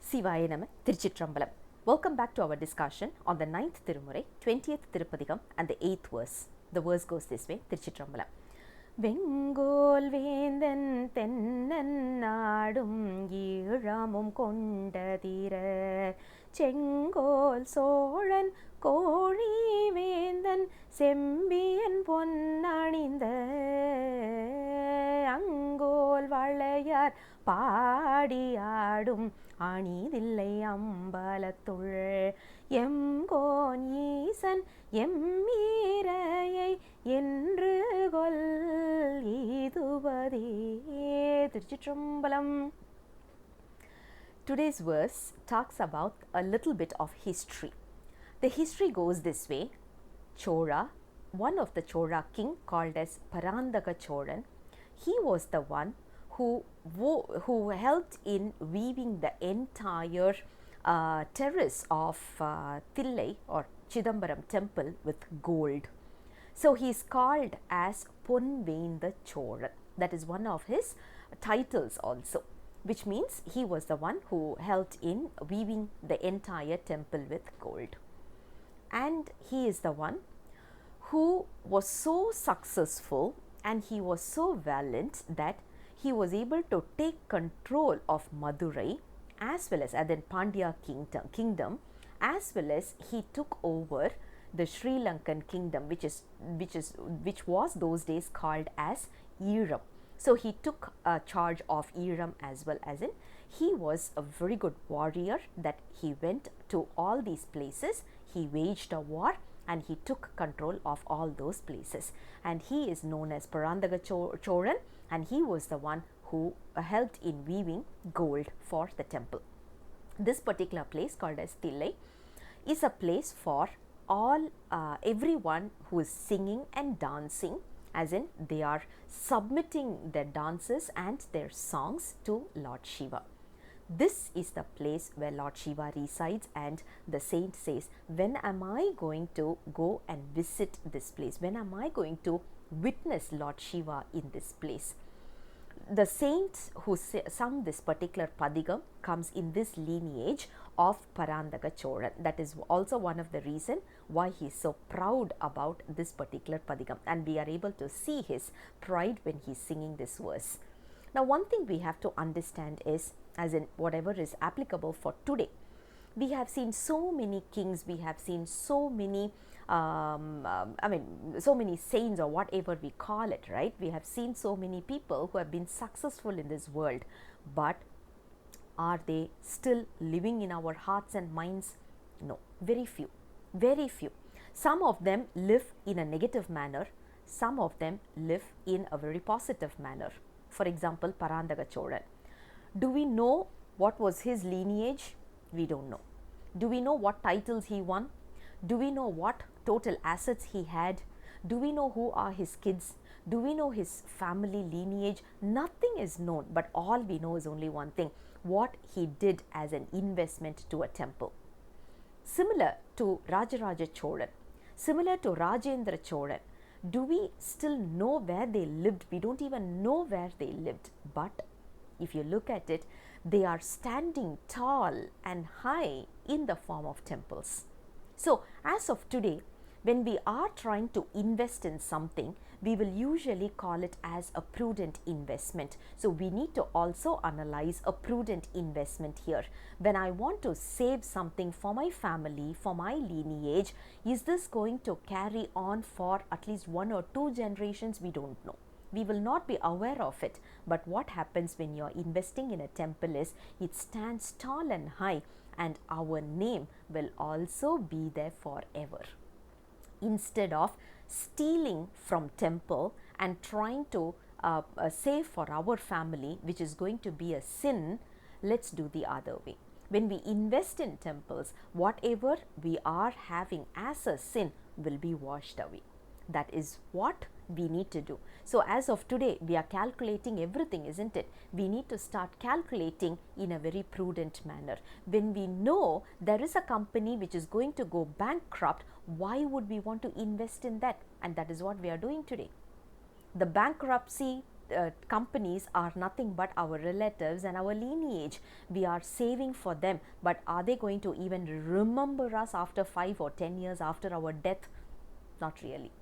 Sivaya Nama, Tiruchitrambalam. Welcome back to our discussion on the 9th Tirumurai, 20th Tirupathigam and the 8th verse. The verse goes this way, Tiruchitrambalam. vengkol vaendhan தென்னன் நாடும் ஈழமும் கொண்டதிர செங்கோல் சோழன் கோழி வேந்தன் செம்பியன் பொன்னணிந்த அங்கோல் வளையார் பாடியாடும் அணிதில்லை அம்பலத்துள் எம்கோன் ஈசன் எம்மீரையை என்று கொல் ஈதுபதே. திருச்சிற்றம்பலம். Today's verse talks about a little bit of history. The history goes this way. Chola, one of the Chola king called as Parandaka Cholan, he was the one who helped in weaving the entire terrace of Thillai or Chidambaram temple with gold. So he is called as Ponveindha Cholan. That is one of his titles also, which means he was the one who helped in weaving the entire temple with gold. And he is the one who was so successful and he was so valiant that he was able to take control of Madurai as well as then Pandya kingdom, as well as he took over the Sri Lankan kingdom, which was those days called as Eram. So he took charge of Eram as well, as in he was a very good warrior that he went to all these places, he waged a war and he took control of all those places, and he is known as Parandaka Cholan, and he was the one who helped in weaving gold for the temple. This particular place called as Thillai is a place for all everyone who is singing and dancing, as in they are submitting their dances and their songs to Lord Shiva. This is the place where Lord Shiva resides, and the saint says, when am I going to go and visit this place? When am I going to witness Lord Shiva in this place? The saint who sung this particular padigam comes in this lineage of Parandaka Cholan. That is also one of the reason why he is so proud about this particular padigam, and we are able to see his pride when he is singing this verse. Now, one thing we have to understand is, as in whatever is applicable for today, we have seen so many kings, we have seen so many so many saints or whatever we call it, right? We have seen so many people who have been successful in this world, but are they still living in our hearts and minds? No, very few, very few. Some of them live in a negative manner, some of them live in a very positive manner. For example, Parandaka Cholan. Do we know what was his lineage? We don't know. Do we know what titles he won? Do we know what total assets he had? Do we know who are his kids? Do we know his family lineage? Nothing is known, but all we know is only one thing: what he did as an investment to a temple. Similar to Rajaraja Cholan, similar to Rajendra Cholan, do we still know where they lived? We don't even know where they lived, but if you look at it, they are standing tall and high in the form of temples. So, as of today, when we are trying to invest in something, we will usually call it as a prudent investment. So, we need to also analyze a prudent investment here. When I want to save something for my family, for my lineage, is this going to carry on for at least 1 or 2 generations? We don't know. We will not be aware of it, but what happens when you are investing in a temple is it stands tall and high, and our name will also be there forever. Instead of stealing from temple and trying to save for our family, which is going to be a sin, let's do the other way. When we invest in temples, whatever we are having as a sin will be washed away. That is what we need to do. So, as of today, we are calculating everything, isn't it? We need to start calculating in a very prudent manner. When we know there is a company which is going to go bankrupt, why would we want to invest in that? And that is what we are doing today. The bankruptcy companies are nothing but our relatives and our lineage. We are saving for them, but are they going to even remember us after 5 or 10 years after our death? Not really.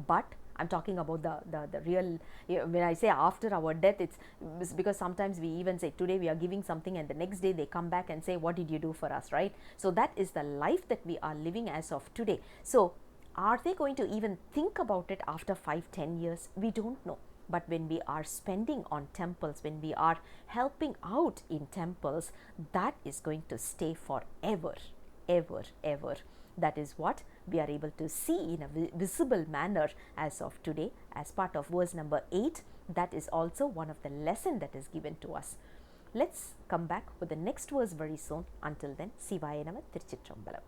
But I'm talking about the real, when I say after our death, it's because sometimes we even say today we are giving something and the next day they come back and say, what did you do for us, right? So that is the life that we are living as of today. So are they going to even think about it after 5-10 years? We don't know. But when we are spending on temples, when we are helping out in temples, that is going to stay forever, ever, ever. That is what we are able to see in a visible manner as of today, as part of verse number 8. That is also one of the lesson that is given to us. Let's come back with the next verse very soon. Until then, Sivaya Nama, Tiruchitrambalam.